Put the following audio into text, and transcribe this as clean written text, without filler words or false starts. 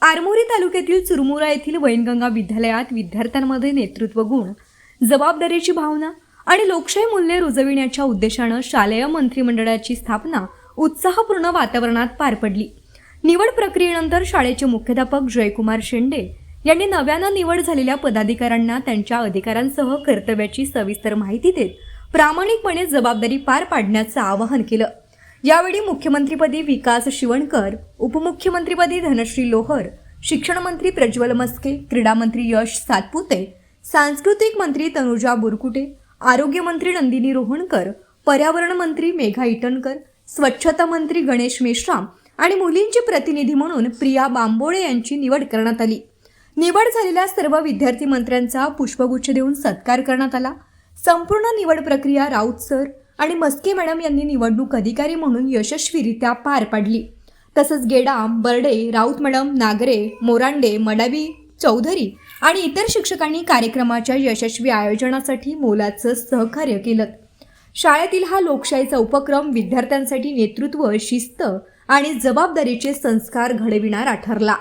आरमोरी तालुक्यातील चुरमुरा येथील वैनगंगा विद्यालयात विद्यार्थ्यांमध्ये नेतृत्व गुण, जबाबदारीची भावना आणि लोकशाही मूल्ये रुजविण्याच्या उद्देशानं शालेय मंत्रिमंडळाची स्थापना उत्साहपूर्ण वातावरणात पार पडली। निवड प्रक्रियेनंतर शाळेचे मुख्याध्यापक जयकुमार शेंडे यांनी नव्यानं निवड झालेल्या पदाधिकाऱ्यांना त्यांच्या अधिकारांसह कर्तव्याची सविस्तर माहिती देत प्रामाणिकपणे जबाबदारी पार पाडण्याचं आवाहन केलं। यावेळी मुख्यमंत्रीपदी विकास शिवणकर, उपमुख्यमंत्रीपदी धनश्री लोहर, शिक्षण मंत्री प्रज्वल मस्के, क्रीडा मंत्री यश सातपुते, सांस्कृतिक मंत्री तनुजा बुरकुटे, आरोग्य मंत्री नंदिनी रोहणकर, पर्यावरण मंत्री मेघा इटनकर, स्वच्छता मंत्री गणेश मेश्राम आणि मुलींचे प्रतिनिधी म्हणून प्रिया बांबोळे यांची निवड करण्यात आली। निवड झालेल्या सर्व विद्यार्थी मंत्र्यांचा पुष्पगुच्छ देऊन सत्कार करण्यात आला। संपूर्ण निवड प्रक्रिया राऊत सर आणि मस्के मॅडम यांनी निवडणूक अधिकारी म्हणून यशस्वीरित्या पार पाडली। तसंच गेडाम, बर्डे, राऊत मॅडम, नागरे, मोरांडे, मडावी, चौधरी आणि इतर शिक्षकांनी कार्यक्रमाच्या यशस्वी आयोजनासाठी मोलाचं सहकार्य केलं। शाळेतील हा लोकशाहीचा उपक्रम विद्यार्थ्यांसाठी नेतृत्व, शिस्त आणि जबाबदारीचे संस्कार घडविणारा ठरला।